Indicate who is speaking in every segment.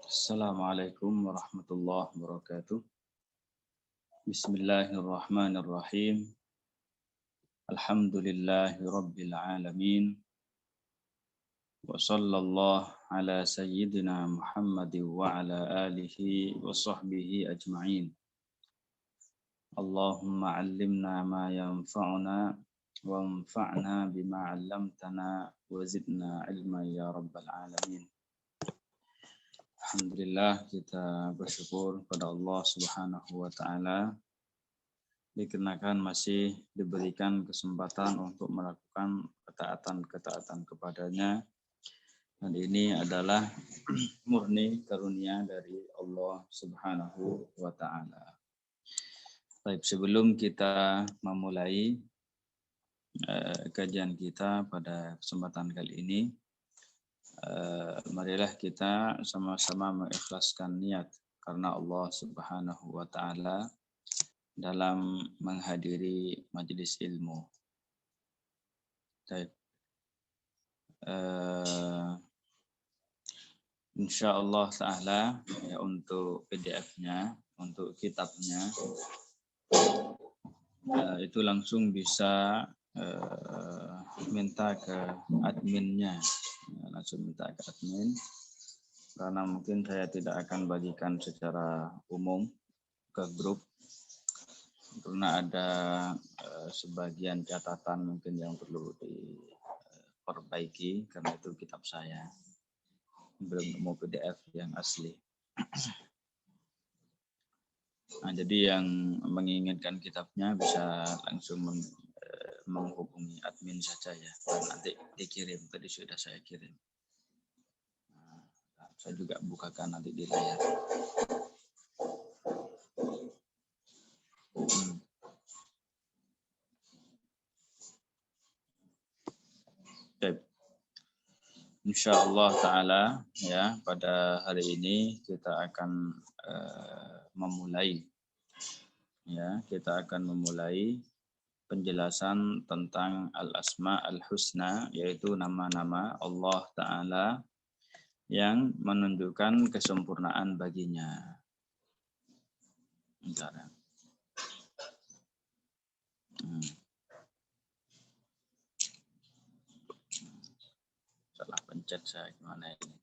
Speaker 1: Assalamualaikum warahmatullahi wabarakatuh. Bismillahirrahmanirrahim. Alhamdulillahi rabbil alamin. Wa sallallahu ala sayyidina Muhammadin wa ala alihi wa sahbihi ajma'in. Allahumma allimna ma yanfa'una wa anfa'na bima 'allamtana wa zidna ilman ya rabbal alamin. Alhamdulillah, kita bersyukur pada Allah Subhanahu wa taala dikarenakan masih diberikan kesempatan untuk melakukan ketaatan-ketaatan kepadanya, dan ini adalah murni karunia dari Allah Subhanahu wa taala. Baik, sebelum kita memulai kajian kita pada kesempatan kali ini, marilah kita sama-sama mengikhlaskan niat karena Allah Subhanahu wa taala dalam menghadiri majelis ilmu. Baik. Insyaallah taala ya, untuk PDF-nya, untuk kitabnya itu langsung bisa minta ke adminnya. Langsung minta ke admin, karena mungkin saya tidak akan bagikan secara umum ke grup, karena ada sebagian catatan mungkin yang perlu diperbaiki, karena itu kitab saya belum nemu PDF yang asli. Nah, jadi yang menginginkan kitabnya bisa langsung menghubungi admin saja ya, dan nanti dikirim. Tadi sudah saya kirim. Nah, saya juga bukakan nanti di layar. Insyaallah taala ya, pada hari ini kita akan memulai penjelasan tentang al-asma al-husna, yaitu nama-nama Allah taala yang menunjukkan kesempurnaan baginya. Bentar. Salah pencet saya, gimana ini?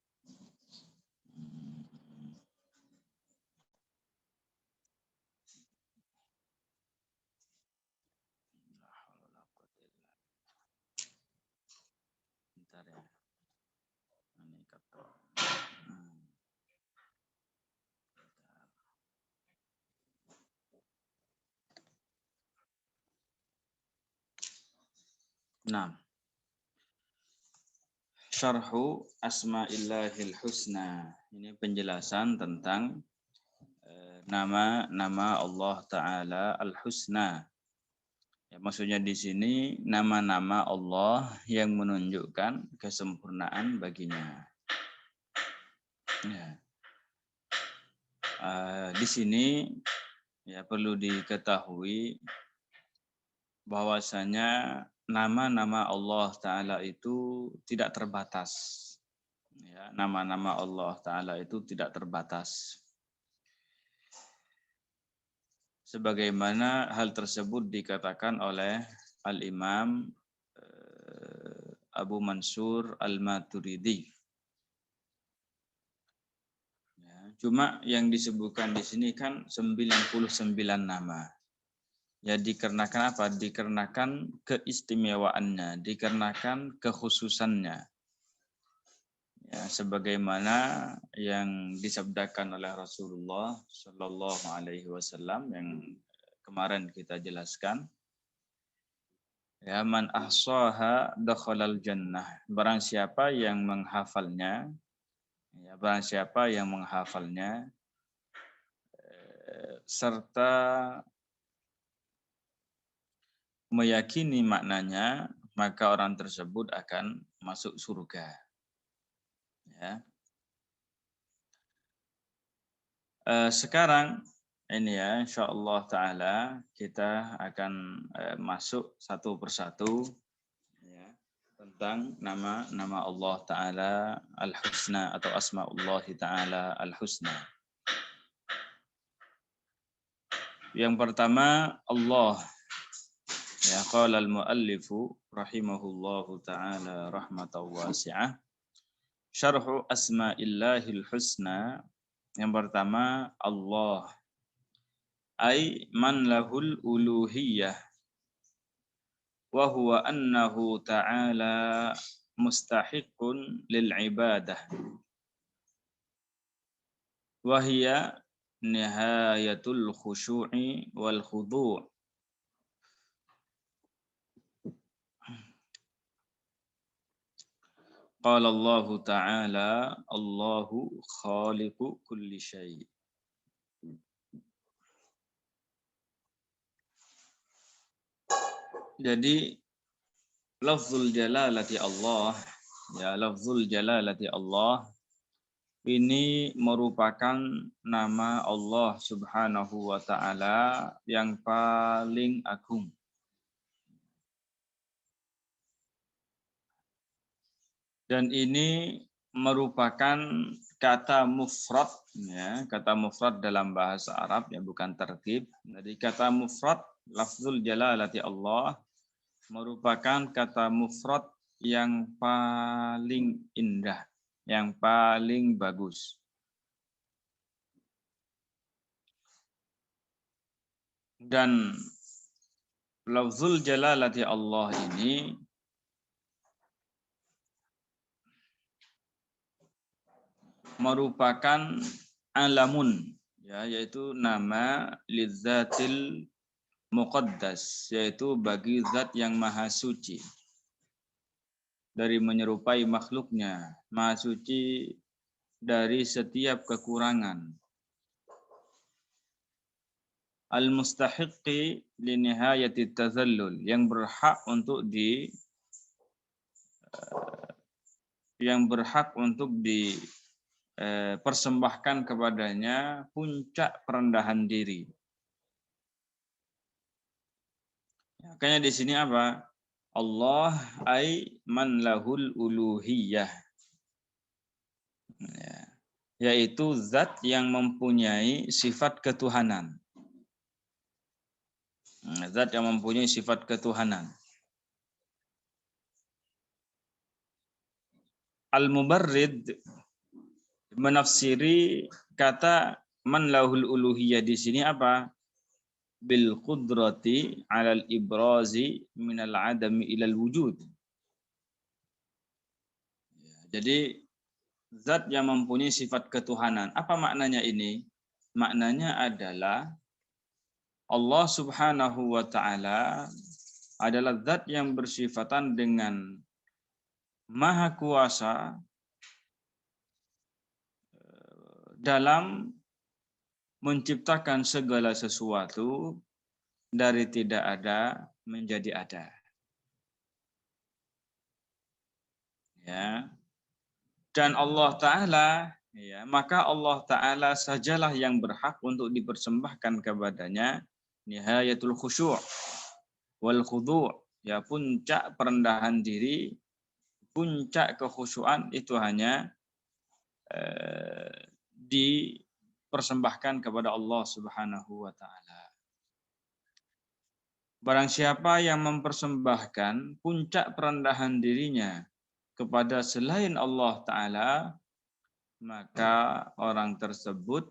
Speaker 1: Bentar ya. Ini kata. Nah, syarhu asma'illahil husna. Ini penjelasan tentang nama-nama Allah taala al-husna. Ya, maksudnya di sini nama-nama Allah yang menunjukkan kesempurnaan baginya. Ya. Di sini ya perlu diketahui bahwasanya nama-nama Allah taala itu tidak terbatas. Ya, nama-nama Allah taala itu tidak terbatas. Sebagaimana hal tersebut dikatakan oleh Al-Imam Abu Mansur Al-Maturidi. Ya, cuma yang disebutkan di sini kan 99 nama. Ya, dikarenakan apa? Dikarenakan keistimewaannya, dikarenakan kekhususannya. Ya, sebagaimana yang disabdakan oleh Rasulullah Shallallahu Alaihi Wasallam yang kemarin kita jelaskan, ya, man ahsaha dakhalal jannah. Barang siapa yang menghafalnya, ya, barang siapa yang menghafalnya serta meyakini maknanya, maka orang tersebut akan masuk surga. Ya. Sekarang ini ya, insyaallah taala kita akan masuk satu persatu ya, tentang nama-nama Allah Ta'ala Al-Husna atau Asma'ullah Ta'ala Al-Husna. Yang pertama Allah. Ya, qala al-muallifu rahimahullahu ta'ala rahmatan wasi'ah. Syarhu asma'illahil husna. Yang pertama Allah. Ay man lahul uluhiyah. Wa huwa annahu ta'ala mustahiqun lil ibadah. Wa hiya nihayatul khusyu'i wal khudu'. Qala Allah Ta'ala, Allahu khaliqu kulli syai'. Jadi lafzul jalalati Allah, ya lafzul jalalati Allah ini merupakan nama Allah Subhanahu wa Ta'ala yang paling agung. Dan ini merupakan kata mufrad, ya, kata mufrad dalam bahasa Arab, ya, bukan tertib. Jadi kata mufrad, lafzul jalalati Allah, merupakan kata mufrad yang paling indah, yang paling bagus. Dan lafzul jalalati Allah ini merupakan alamun, ya, yaitu nama lidzatil muqaddas, yaitu bagi zat yang maha suci dari menyerupai makhluknya, maha suci dari setiap kekurangan. Al-mustahiqqi li nihayati tazallul, yang berhak untuk persembahkan kepadanya puncak perendahan diri. Makanya di sini apa? Allah ay man lahul uluhiyah. Ya, yaitu zat yang mempunyai sifat ketuhanan. Zat yang mempunyai sifat ketuhanan. Al-Mubarrid menafsiri kata man lahul uluhiyah di sini apa? Bil qudrati 'alal ibrazi minal 'adami ilal wujud. Jadi zat yang mempunyai sifat ketuhanan. Apa maknanya ini? Maknanya adalah Allah Subhanahu wa Ta'ala adalah zat yang bersifatan dengan maha kuasa dalam menciptakan segala sesuatu dari tidak ada menjadi ada. Ya. Dan Allah Ta'ala, ya, maka Allah Ta'ala sajalah yang berhak untuk dipersembahkan kepadanya nihayatul khusyuk wal khudu', ya, puncak perendahan diri, puncak kekhusyuan itu hanya dipersembahkan kepada Allah Subhanahu wa Ta'ala. Barang siapa yang mempersembahkan puncak perendahan dirinya kepada selain Allah Ta'ala, maka orang tersebut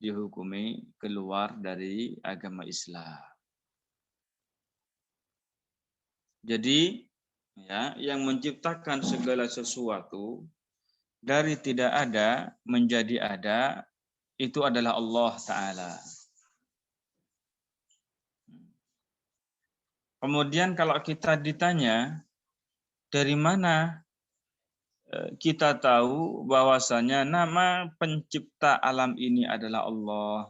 Speaker 1: dihukumi keluar dari agama Islam. Jadi, ya, yang menciptakan segala sesuatu dari tidak ada menjadi ada itu adalah Allah Ta'ala. Kemudian kalau kita ditanya dari mana kita tahu bahwasanya nama pencipta alam ini adalah Allah,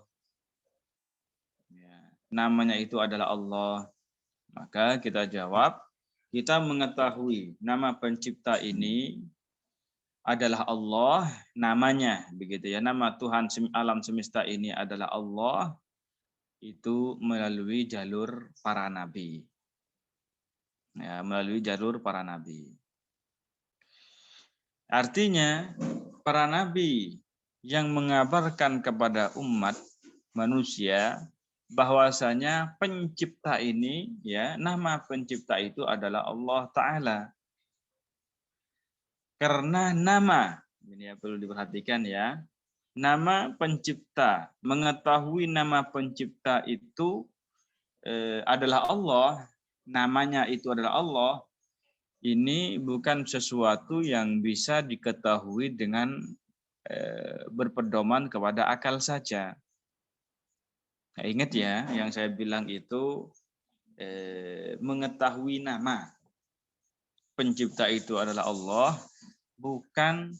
Speaker 1: ya, namanya itu adalah Allah, maka kita jawab, kita mengetahui nama pencipta ini adalah Allah, namanya begitu ya, nama Tuhan alam semesta ini adalah Allah, itu melalui jalur para nabi. ya, melalui jalur para nabi. Artinya para nabi yang mengabarkan kepada umat manusia bahwasanya pencipta ini, ya, nama pencipta itu adalah Allah Ta'ala. Karena nama, ini ya perlu diperhatikan ya, nama pencipta, mengetahui nama pencipta itu adalah Allah, namanya itu adalah Allah, ini bukan sesuatu yang bisa diketahui dengan berpedoman kepada akal saja. Nah, ingat ya, yang saya bilang itu mengetahui nama pencipta itu adalah Allah, bukan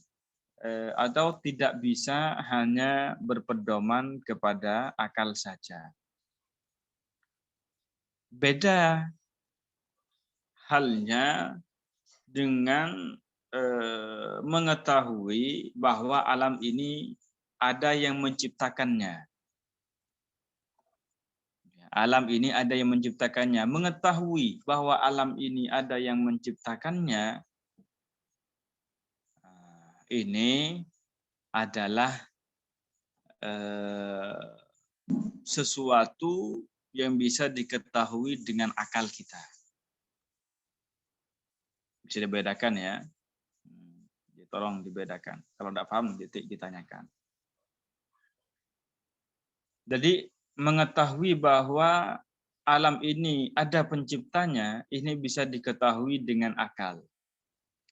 Speaker 1: atau tidak bisa hanya berpedoman kepada akal saja. Beda halnya dengan mengetahui bahwa alam ini ada yang menciptakannya. Alam ini ada yang menciptakannya. Mengetahui bahwa alam ini ada yang menciptakannya, ini adalah sesuatu yang bisa diketahui dengan akal kita. Bisa dibedakan ya. Tolong dibedakan. Kalau tidak paham, ditanyakan. Jadi mengetahui bahwa alam ini ada penciptanya, ini bisa diketahui dengan akal.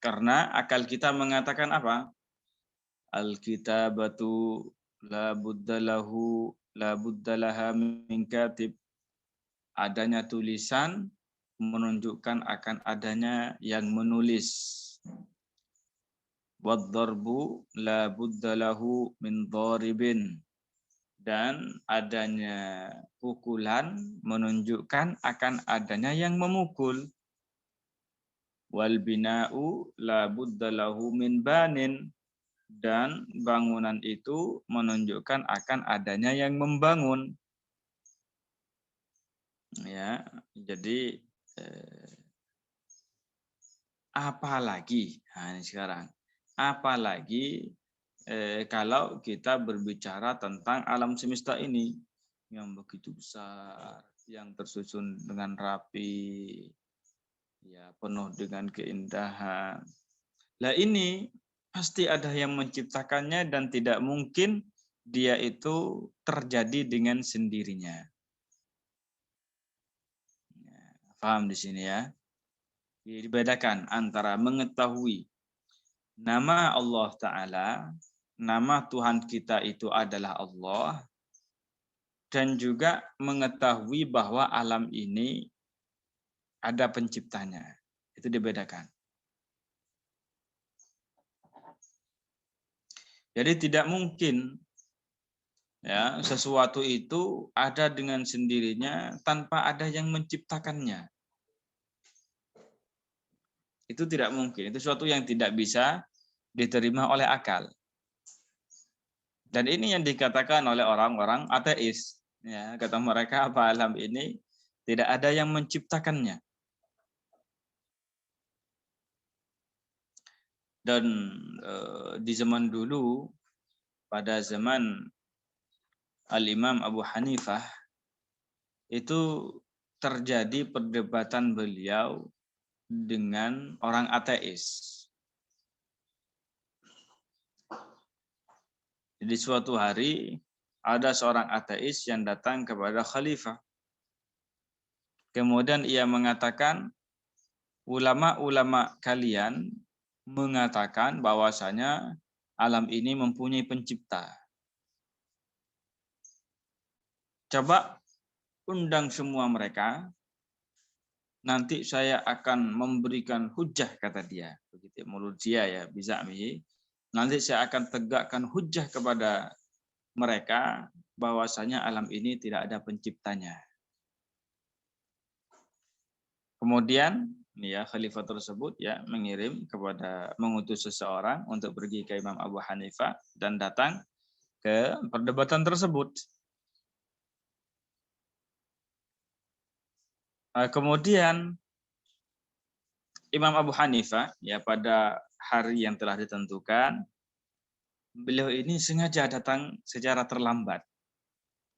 Speaker 1: Karena akal kita mengatakan apa? Al-kitabatu la buddalahu la buddalaha min katib. Adanya tulisan menunjukkan akan adanya yang menulis. Wad-darbu la buddalahu min dharibin. Dan adanya pukulan menunjukkan akan adanya yang memukul. Wal bina'u la buddalahu min banin. Dan bangunan itu menunjukkan akan adanya yang membangun. Ya, jadi apalagi, nah ini sekarang, apalagi kalau kita berbicara tentang alam semesta ini yang begitu besar, yang tersusun dengan rapi, ya penuh dengan keindahan. Lah ini pasti ada yang menciptakannya dan tidak mungkin dia itu terjadi dengan sendirinya. Paham di sini ya? Dibedakan antara mengetahui nama Allah Ta'ala, nama Tuhan kita itu adalah Allah, dan juga mengetahui bahwa alam ini ada penciptanya. Itu dibedakan. Jadi tidak mungkin ya sesuatu itu ada dengan sendirinya tanpa ada yang menciptakannya. Itu tidak mungkin. Itu sesuatu yang tidak bisa diterima oleh akal. Dan ini yang dikatakan oleh orang-orang ateis. Ya, kata mereka apa alam ini tidak ada yang menciptakannya. Dan di zaman dulu, pada zaman Al-Imam Abu Hanifah, itu terjadi perdebatan beliau dengan orang ateis. Jadi suatu hari ada seorang ateis yang datang kepada khalifah. Kemudian ia mengatakan, ulama-ulama kalian mengatakan bahwasanya alam ini mempunyai pencipta. Coba undang semua mereka, nanti saya akan memberikan hujah, kata dia. Begitu mulut dia ya, bisa mi. Nanti saya akan tegakkan hujah kepada mereka bahwasanya alam ini tidak ada penciptanya. Kemudian ya khalifah tersebut ya mengutus seseorang untuk pergi ke Imam Abu Hanifah dan datang ke perdebatan tersebut. Kemudian Imam Abu Hanifah ya pada hari yang telah ditentukan, beliau ini sengaja datang secara terlambat.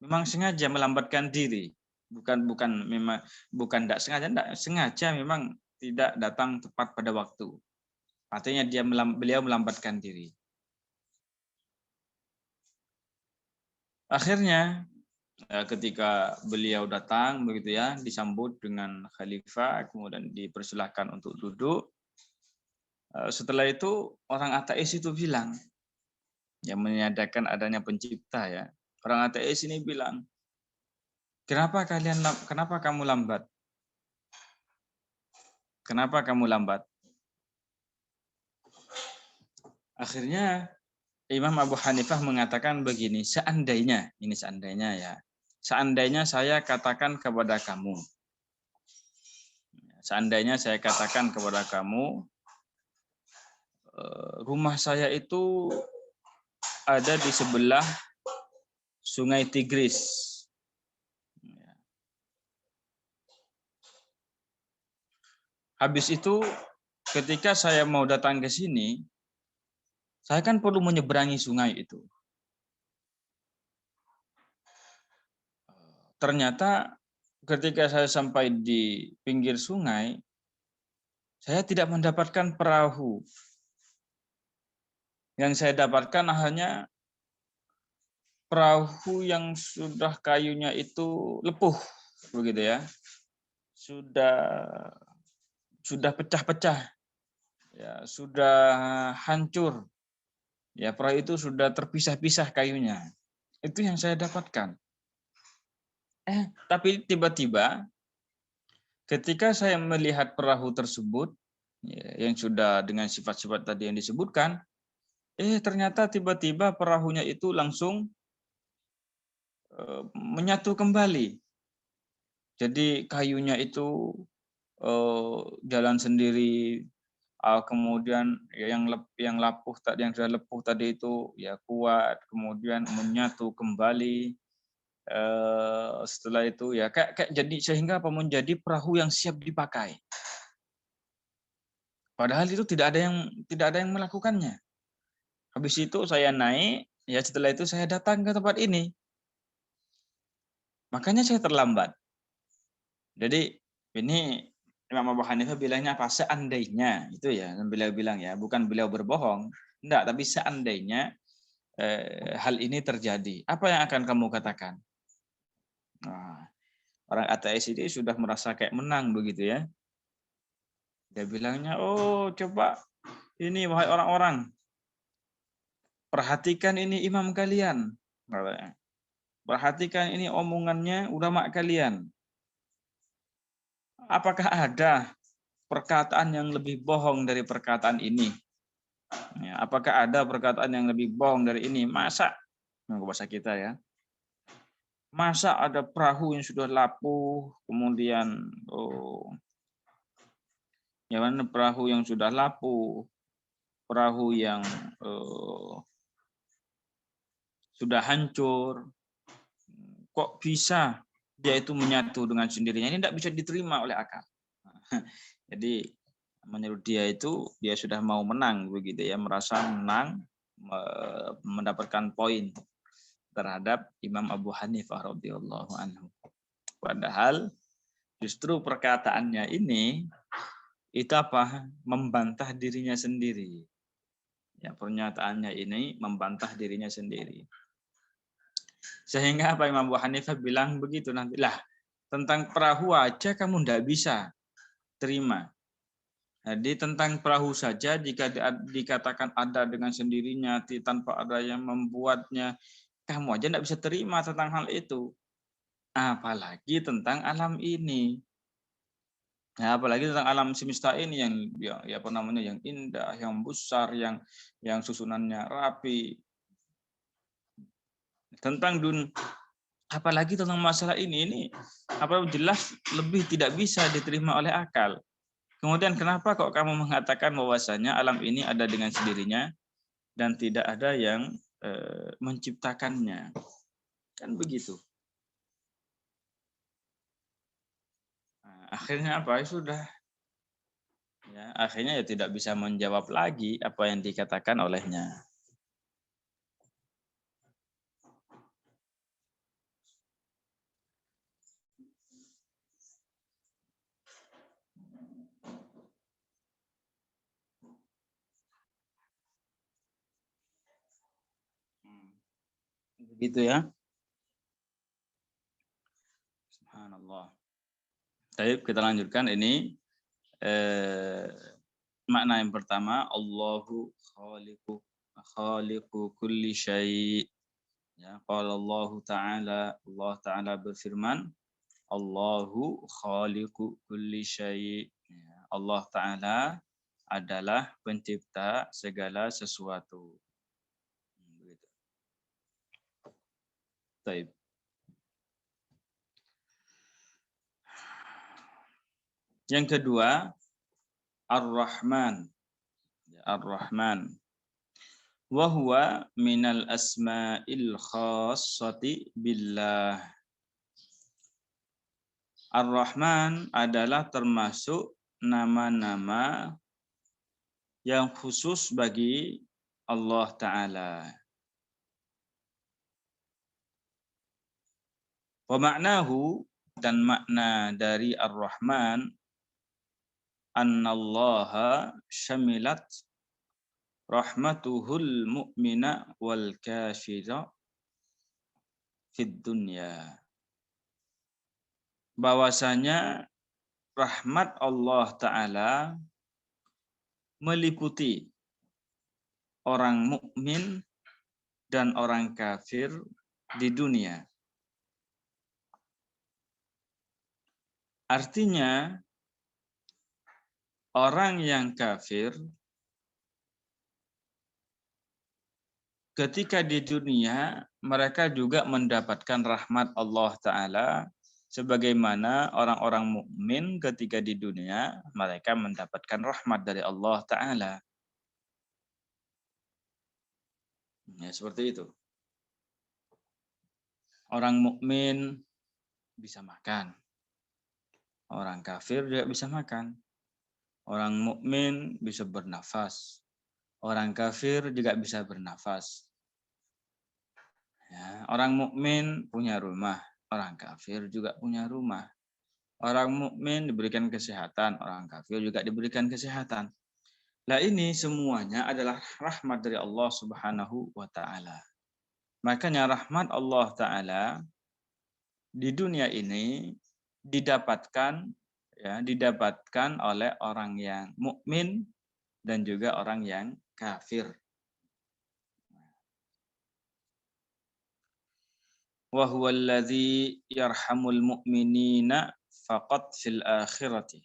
Speaker 1: Memang sengaja melambatkan diri. Bukan tidak sengaja memang tidak datang tepat pada waktu. Artinya beliau melambatkan diri. Akhirnya ketika beliau datang begitu ya, disambut dengan khalifah, kemudian dipersilahkan untuk duduk. Setelah itu orang ateis itu bilang, yang menyatakan adanya pencipta ya. Orang ateis ini bilang, kenapa kamu lambat? Kenapa kamu lambat? Akhirnya Imam Abu Hanifah mengatakan begini, seandainya ya, seandainya saya katakan kepada kamu, rumah saya itu ada di sebelah Sungai Tigris. Habis itu ketika saya mau datang ke sini, saya kan perlu menyeberangi sungai itu. Ternyata ketika saya sampai di pinggir sungai, saya tidak mendapatkan perahu. Yang saya dapatkan hanya perahu yang sudah kayunya itu lepuh, begitu ya. Sudah pecah-pecah. Ya, sudah hancur. Ya, perahu itu sudah terpisah-pisah kayunya. Itu yang saya dapatkan. Tapi tiba-tiba ketika saya melihat perahu tersebut, ya, yang sudah dengan sifat-sifat tadi yang disebutkan, ternyata tiba-tiba perahunya itu langsung menyatu kembali. Jadi kayunya itu jalan sendiri, kemudian yang lapuh tadi, yang sudah lepuh tadi itu ya kuat, kemudian menyatu kembali. Setelah itu ya kayak jadi sehingga menjadi perahu yang siap dipakai. Padahal itu tidak ada yang melakukannya. Habis itu saya naik, ya setelah itu saya datang ke tempat ini. Makanya saya terlambat. Jadi ini Imam Abu Hanifah bilangnya apa? Seandainya itu ya, beliau bilang ya, bukan beliau berbohong, enggak, tapi seandainya hal ini terjadi, apa yang akan kamu katakan? Nah, orang ateis ini sudah merasa kayak menang begitu ya. Dia bilangnya, oh coba ini wahai orang-orang, perhatikan ini imam kalian. Perhatikan ini omongannya ulama kalian. Apakah ada perkataan yang lebih bohong dari perkataan ini? Ya, apakah ada perkataan yang lebih bohong dari ini? Masa, bahasa kita ya, masa ada perahu yang sudah lapuh, kemudian perahu yang sudah lapuh, perahu yang sudah hancur, kok bisa dia itu menyatu dengan sendirinya? Ini tidak bisa diterima oleh akal. Jadi menurut dia itu dia sudah mau menang begitu ya, merasa menang, mendapatkan poin terhadap Imam Abu Hanifah radhiyallahu anhu. Padahal justru perkataannya ini itu apa? Membantah dirinya sendiri. Ya, pernyataannya ini membantah dirinya sendiri. Sehingga apa Imam Abu Hanifah bilang begitu nantilah, tentang perahu aja kamu tidak bisa terima. Jadi tentang perahu saja jika dikatakan ada dengan sendirinya tanpa ada yang membuatnya, kamu aja tidak bisa terima tentang hal itu. Apalagi tentang alam ini. Nah, apalagi tentang alam semesta ini yang ya apa namanya, yang indah, yang besar, yang susunannya rapi. Tentang apalagi tentang masalah ini apa jelas lebih tidak bisa diterima oleh akal. Kemudian kenapa kok kamu mengatakan bahwasanya alam ini ada dengan sendirinya dan tidak ada yang menciptakannya? Kan begitu. Nah, akhirnya apa? Sudah. Ya, akhirnya ya tidak bisa menjawab lagi apa yang dikatakan olehnya. Begitu ya. Subhanallah. Baik, kita lanjutkan ini. Makna yang pertama, Allahu khaliqu kulli syai'. Ya, qala Allah Ta'ala berfirman, Allahu khaliqu kulli syai'. Ya, Allah Ta'ala adalah pencipta segala sesuatu. Begitu. Baik. Yang kedua, Ar-Rahman. Ar-Rahman. Wa huwa minal asma'il khassati billah. Ar-Rahman adalah termasuk nama-nama yang khusus bagi Allah Ta'ala. Wa ma'nahu, dan makna dari Ar-Rahman, annallaha syamilat rahmatuhul mu'mina wal kafira fid dunya. Bahwasanya rahmat Allah Ta'ala meliputi orang mukmin dan orang kafir di dunia. Artinya, orang yang kafir ketika di dunia mereka juga mendapatkan rahmat Allah Ta'ala sebagaimana orang-orang mukmin ketika di dunia mereka mendapatkan rahmat dari Allah Ta'ala. Ya, seperti itu. Orang mukmin bisa makan. Orang kafir juga bisa makan. Orang mukmin bisa bernafas. Orang kafir juga bisa bernafas. Ya, orang mukmin punya rumah, orang kafir juga punya rumah. Orang mukmin diberikan kesehatan, orang kafir juga diberikan kesehatan. Nah, ini semuanya adalah rahmat dari Allah Subhanahu wa Ta'ala. Makanya rahmat Allah Ta'ala di dunia ini didapatkan oleh orang yang mukmin dan juga orang yang kafir. Wa huwa alladzi yarhamul mu'minina faqat fil akhirati.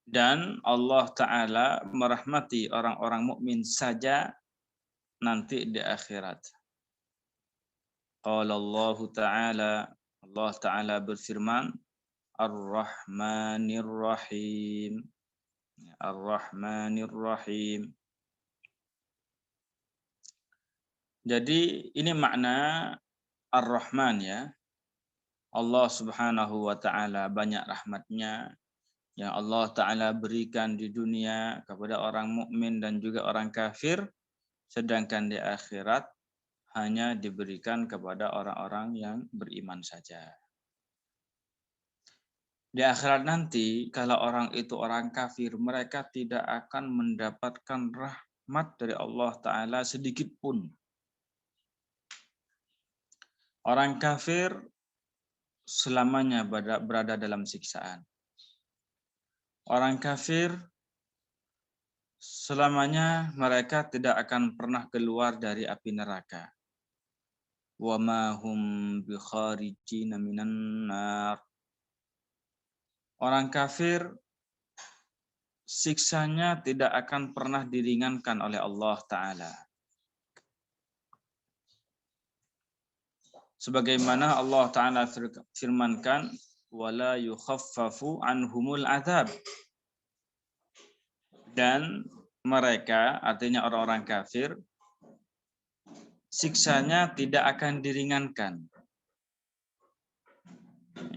Speaker 1: Dan Allah Ta'ala merahmati orang-orang mukmin saja nanti di akhirat. Qala Allah Ta'ala berfirman, Ar-Rahmanir Rahim. Ar-Rahmanir Rahim. Jadi ini makna Ar-Rahman ya. Allah Subhanahu wa Ta'ala banyak rahmatnya yang Allah Ta'ala berikan di dunia kepada orang mukmin dan juga orang kafir, sedangkan di akhirat hanya diberikan kepada orang-orang yang beriman saja. Di akhirat nanti, kalau orang itu orang kafir, mereka tidak akan mendapatkan rahmat dari Allah Ta'ala sedikit pun. Orang kafir selamanya berada dalam siksaan. Orang kafir selamanya mereka tidak akan pernah keluar dari api neraka. Wa ma hum bi kharijina minan nar. Orang kafir siksanya tidak akan pernah diringankan oleh Allah Ta'ala. Sebagaimana Allah Ta'ala firmankan, wala yukhaffafu anhumul azab. Dan mereka, artinya orang-orang kafir, siksanya tidak akan diringankan.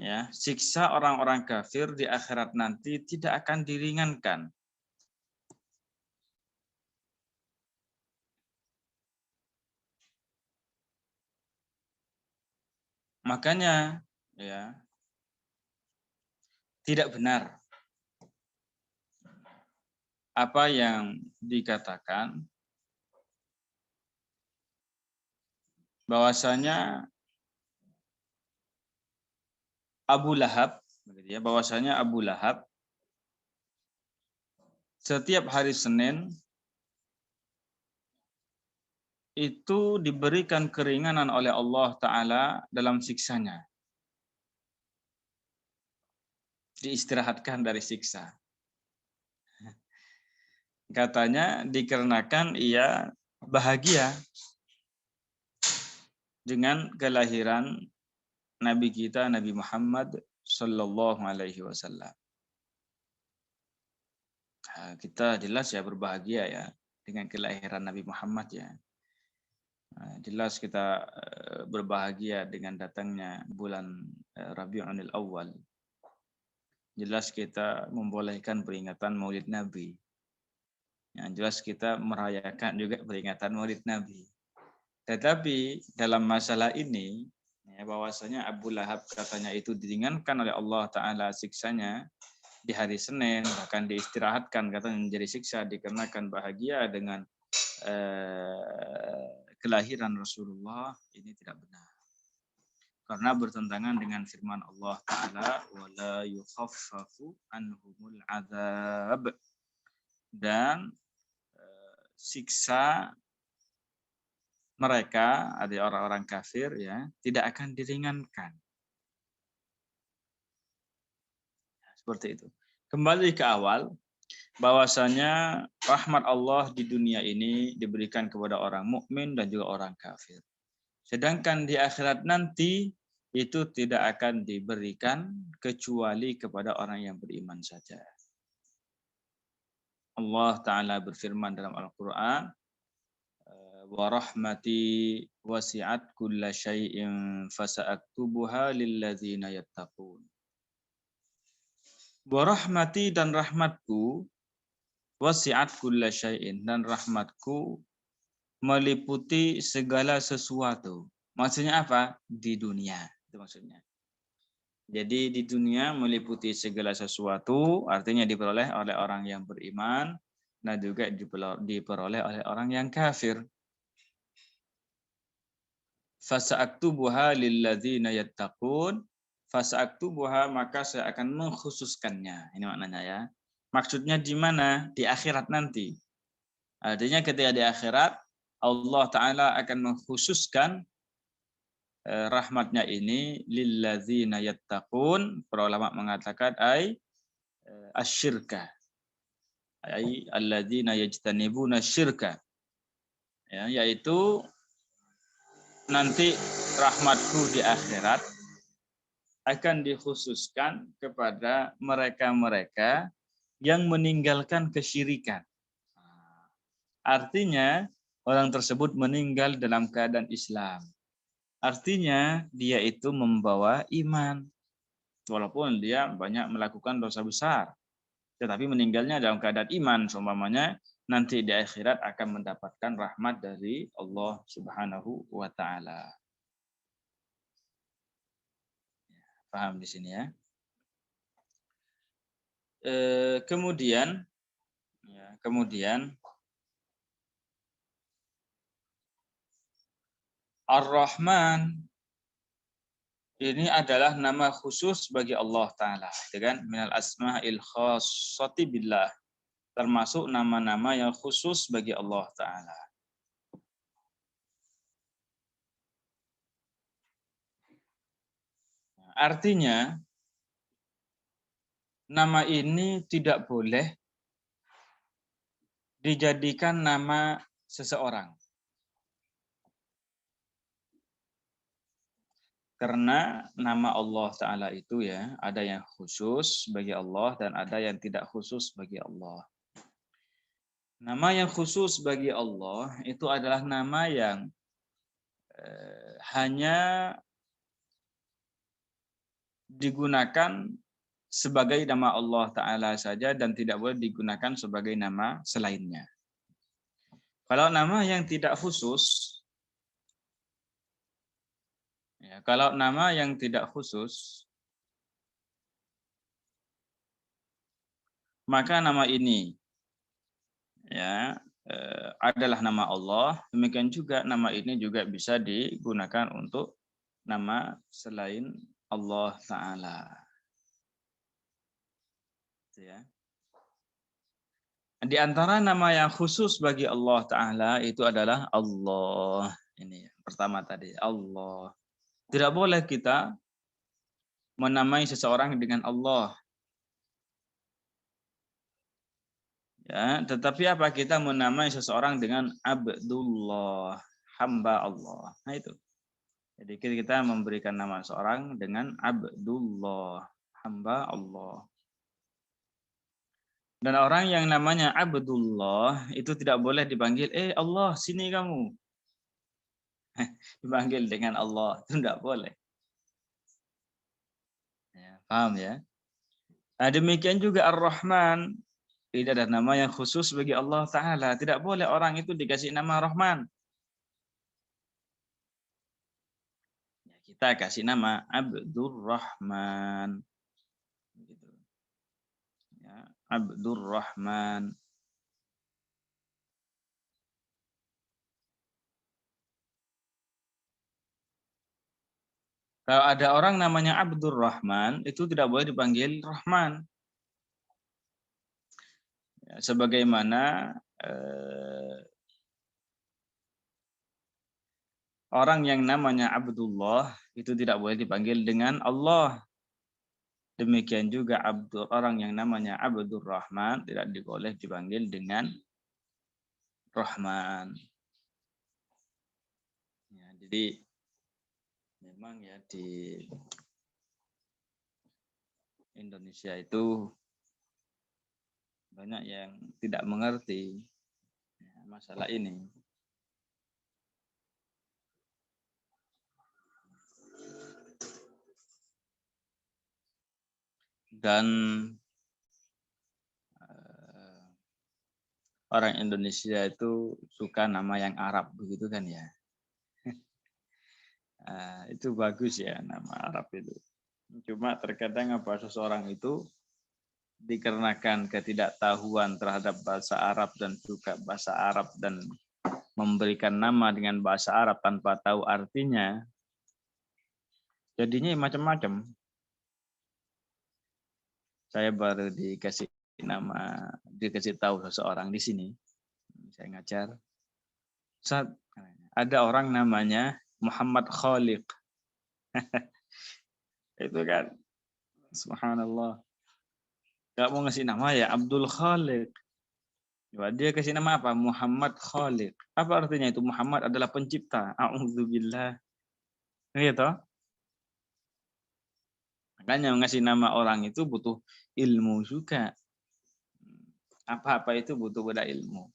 Speaker 1: ya, siksa orang-orang kafir di akhirat nanti tidak akan diringankan. Makanya ya, tidak benar apa yang dikatakan bahwasanya Abu Lahab, bahwasanya Abu Lahab setiap hari Senin itu diberikan keringanan oleh Allah Ta'ala dalam siksanya. Diistirahatkan dari siksa. Katanya dikarenakan ia bahagia dengan kelahiran Nabi kita Nabi Muhammad Sallallahu Alaihi Wasallam. Kita jelas ya berbahagia ya dengan kelahiran Nabi Muhammad ya. Jelas kita berbahagia dengan datangnya bulan Rabiul Awal. Jelas kita membolehkan peringatan Maulid Nabi. Yang jelas kita merayakan juga peringatan Maulid Nabi. Tetapi dalam masalah ini, ya, bahwasanya Abu Lahab katanya itu diringankan oleh Allah Ta'ala siksanya di hari Senin, bahkan diistirahatkan katanya menjadi siksa dikarenakan bahagia dengan kelahiran Rasulullah, ini tidak benar. Karena bertentangan dengan firman Allah Ta'ala, وَلَا يُخَفَّفُ عَنْهُمُ الْعَذَابِ. Dan siksa mereka, ada orang-orang kafir ya, tidak akan diringankan. Seperti itu. Kembali ke awal, bahwasanya rahmat Allah di dunia ini diberikan kepada orang mukmin dan juga orang kafir. Sedangkan di akhirat nanti itu tidak akan diberikan kecuali kepada orang yang beriman saja. Allah Ta'ala berfirman dalam Al-Quran, wa rahmati wasi'at kulla syai'in fasa'aktubuha lilladzina yattaqun. Wa rahmati dan rahmatku wasi'at kulla syai'in, dan rahmatku meliputi segala sesuatu. Maksudnya apa? Di dunia. Itu maksudnya. Jadi di dunia meliputi segala sesuatu, artinya diperoleh oleh orang yang beriman dan juga diperoleh oleh orang yang kafir. Fasa'aktubuha lilladzina yattaqun, fasa'aktubuha, maka saya akan mengkhususkannya. Ini maknanya ya. Maksudnya di mana? Di akhirat nanti. Artinya ketika di akhirat Allah Ta'ala akan mengkhususkan rahmatnya ini lilladzina yattaqun. Para ulama mengatakan asyirka, alladzina yajtanibuna syirka, ya, yaitu nanti rahmatku di akhirat akan dikhususkan kepada mereka-mereka yang meninggalkan kesyirikan. Artinya orang tersebut meninggal dalam keadaan Islam. Artinya dia itu membawa iman. Walaupun dia banyak melakukan dosa besar. Tetapi meninggalnya dalam keadaan iman. Seumpamanya nanti di akhirat akan mendapatkan rahmat dari Allah Subhanahu wa Ta'ala. Paham di sini ya? Kemudian Ar-Rahman ini adalah nama khusus bagi Allah Ta'ala. Dengan minal asma'il khassati billah. Termasuk nama-nama yang khusus bagi Allah Ta'ala. Artinya, nama ini tidak boleh dijadikan nama seseorang. Karena nama Allah Ta'ala itu ya, ada yang khusus bagi Allah dan ada yang tidak khusus bagi Allah. Nama yang khusus bagi Allah itu adalah nama yang hanya digunakan sebagai nama Allah Ta'ala saja dan tidak boleh digunakan sebagai nama selainnya. Kalau nama yang tidak khusus, ya, kalau nama yang tidak khusus, maka nama ini ya adalah nama Allah. Demikian juga nama ini juga bisa digunakan untuk nama selain Allah Ta'ala. Ya. Di antara nama yang khusus bagi Allah Ta'ala itu adalah Allah. Ini pertama tadi, Allah. Tidak boleh kita menamai seseorang dengan Allah. Ya, tetapi apa kita menamai seseorang dengan Abdullah, hamba Allah. Nah itu. Jadi kita memberikan nama seorang dengan Abdullah, hamba Allah. Dan orang yang namanya Abdullah itu tidak boleh dipanggil, Allah sini kamu. Dipanggil dengan Allah, itu tidak boleh. Ya, paham ya? Nah, demikian juga Ar-Rahman. Tidak ada nama yang khusus bagi Allah Ta'ala. Tidak boleh orang itu dikasih nama Rahman. Ya, kita kasih nama Abdurrahman. Gitu. Ya, Abdurrahman. Kalau ada orang namanya Abdurrahman, itu tidak boleh dipanggil Rahman. Ya, sebagaimana orang yang namanya Abdullah itu tidak boleh dipanggil dengan Allah. Demikian juga orang yang namanya Abdurrahman tidak boleh dipanggil dengan Rahman. Ya, jadi memang ya di Indonesia itu banyak yang tidak mengerti masalah ini. Dan orang Indonesia itu suka nama yang Arab begitu kan ya. Itu bagus ya nama Arab itu. Cuma terkadang apa seseorang itu dikarenakan ketidaktahuan terhadap bahasa Arab dan juga bahasa Arab dan memberikan nama dengan bahasa Arab tanpa tahu artinya, jadinya macam-macam. Saya baru dikasih tahu seseorang di sini. Saya ngajar. Ada orang namanya Muhammad Khaliq. Itu kan, subhanallah. Gak mau ngasih nama ya Abdul Khaliq. Dia kasih nama apa? Muhammad Khaliq. Apa artinya itu? Muhammad adalah pencipta. A'udzubillah. Gitu. Makanya ngasih nama orang itu butuh ilmu juga. Apa-apa itu butuh pada ilmu.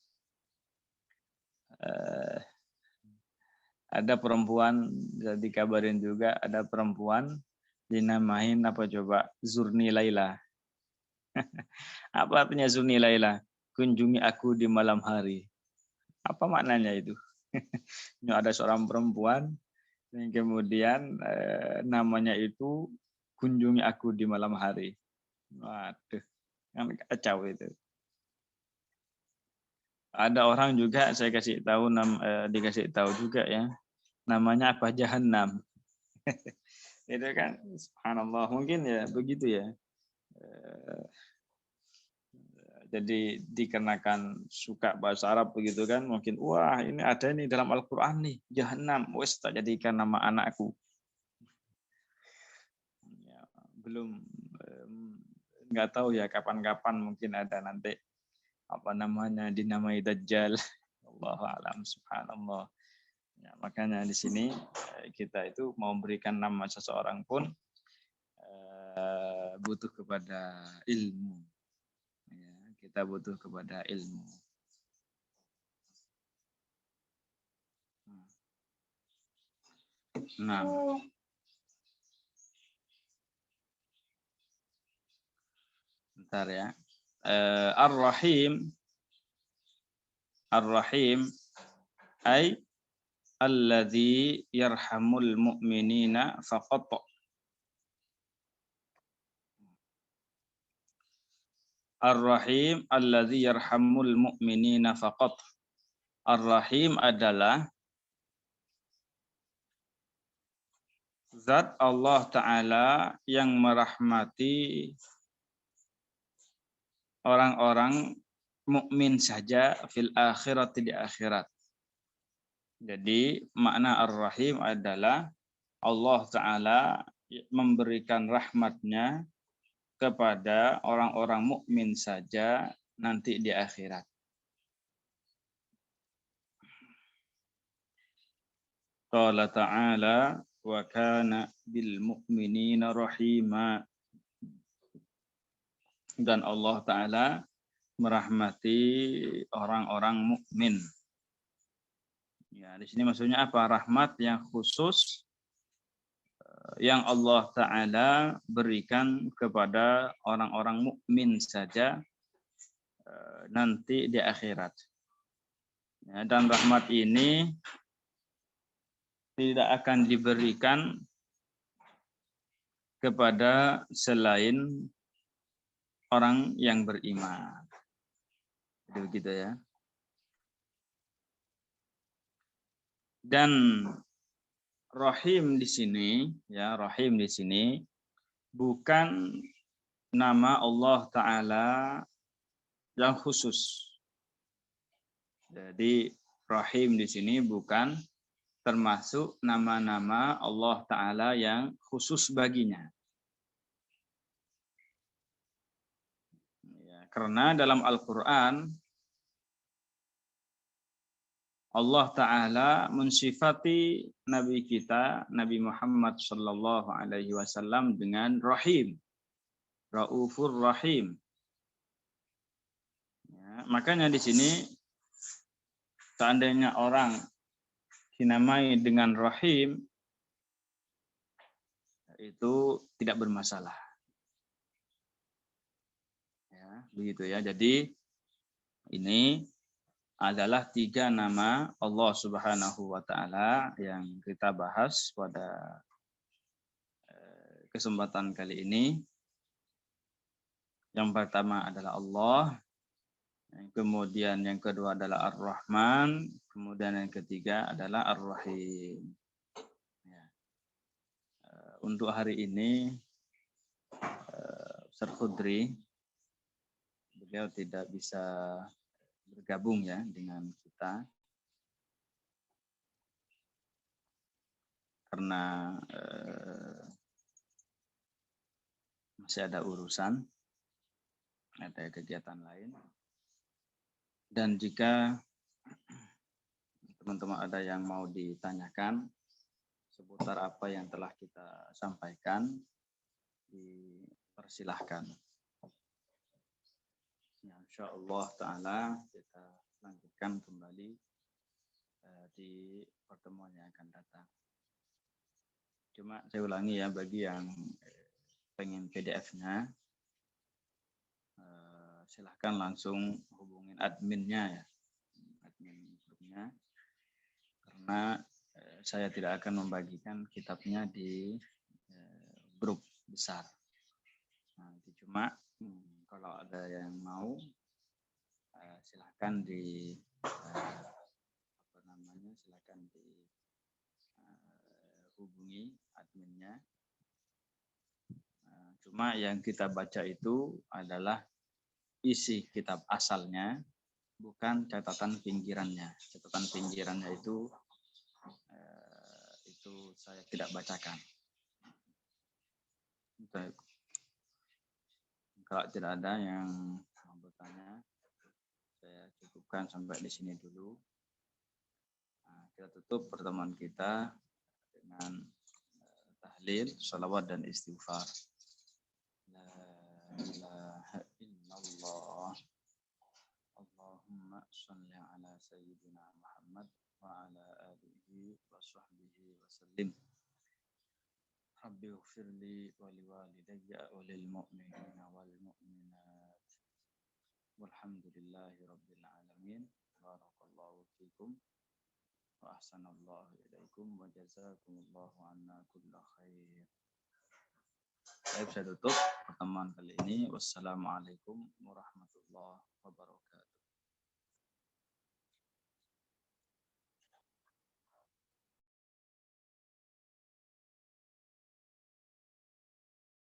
Speaker 1: Ada perempuan, dikabarin juga, ada perempuan dinamain apa coba? Zurni Laila. Apa artinya Zurni Laila? Kunjungi aku di malam hari. Apa maknanya itu? Ada seorang perempuan yang kemudian namanya itu kunjungi aku di malam hari. Waduh, kan kacau itu. Ada orang juga saya dikasih tahu juga ya, namanya apa Jahannam. Itu kan subhanallah, mungkin ya begitu ya. Jadi dikenakan suka bahasa Arab begitu kan, mungkin wah ini ada nih dalam Al-Qur'an nih, Jahannam, wes tak jadikan nama anakku. Ya, belum nggak tahu ya kapan-kapan mungkin ada nanti apa namanya dinamai Dajjal. Allahu a'lam, subhanallah. Ya, makanya di sini kita itu mau memberikan nama seseorang pun butuh kepada ilmu. Ya, kita butuh kepada ilmu. Nah, Bentar ya. Ar-Rahim. Ar-Rahim ay alladzi yarhamul mu'minina faqat. Ar-Rahim alladzi yarhamul mu'minina faqat. Ar-Rahim adalah zat Allah Ta'ala yang merahmati orang-orang mukmin saja fil akhirat, di akhirat. Jadi makna Ar-Rahim adalah Allah Ta'ala memberikan rahmatnya kepada orang-orang mukmin saja nanti di akhirat. Qala ta'ala wa kana bil mu'minina rahima. Dan Allah Ta'ala merahmati orang-orang mukmin. Ya, di sini maksudnya apa? Rahmat yang khusus yang Allah Ta'ala berikan kepada orang-orang mukmin saja nanti di akhirat. Ya, dan rahmat ini tidak akan diberikan kepada selain orang yang beriman. Jadi begitu ya. Dan Rahim di sini, ya, Rahim di sini bukan nama Allah Ta'ala yang khusus. Jadi Rahim di sini bukan termasuk nama-nama Allah Ta'ala yang khusus baginya. Ya, karena dalam Al-Quran Allah Ta'ala mensifati Nabi kita, Nabi Muhammad Sallallahu Alaihi Wasallam dengan Rahim, Raufur Rahim. Ya, makanya di sini seandainya orang dinamai dengan Rahim, itu tidak bermasalah. Ya, begitu ya. Jadi ini adalah 3 nama Allah Subhanahu wa Ta'ala yang kita bahas pada kesempatan kali ini. Yang pertama adalah Allah, kemudian yang kedua adalah Ar-Rahman, kemudian yang ketiga adalah Ar-Rahim. Ya. Untuk hari ini Ustaz Khudri, beliau tidak bisa bergabung ya dengan kita karena masih ada urusan, ada kegiatan lain. Dan jika teman-teman ada yang mau ditanyakan seputar apa yang telah kita sampaikan, dipersilahkan. Ya, insyaallah Ta'ala kita lanjutkan kembali di pertemuan yang akan datang. Cuma saya ulangi ya, bagi yang pengen PDF-nya, silahkan langsung hubungin adminnya ya, admin grupnya, karena saya tidak akan membagikan kitabnya di grup besar. Nanti cuma kalau ada yang mau, silahkan di silahkan dihubungi adminnya. Cuma yang kita baca itu adalah isi kitab asalnya, bukan catatan pinggirannya. Catatan pinggirannya itu saya tidak bacakan. Baik. Kalau tidak ada yang mau bertanya, saya cukupkan sampai di sini dulu. Kita tutup pertemuan kita dengan tahlil, shalawat dan istighfar. La ilaha illallah. Allahumma shalli ala sayyidina Muhammad wa ala alihi wa sahbihi wa sallim. Rabbi ighfirli wa liwalidayya wa lil mu'minina wal mu'minat. Walhamdulillahi rabbil alamin. Barakallahu fikum wa ahsanallahu ilaikum wa jazakumullahu anna kulla khair. Baik, saya tutup pertemuan kali ini. Wassalamualaikum warahmatullahi wabarakatuh.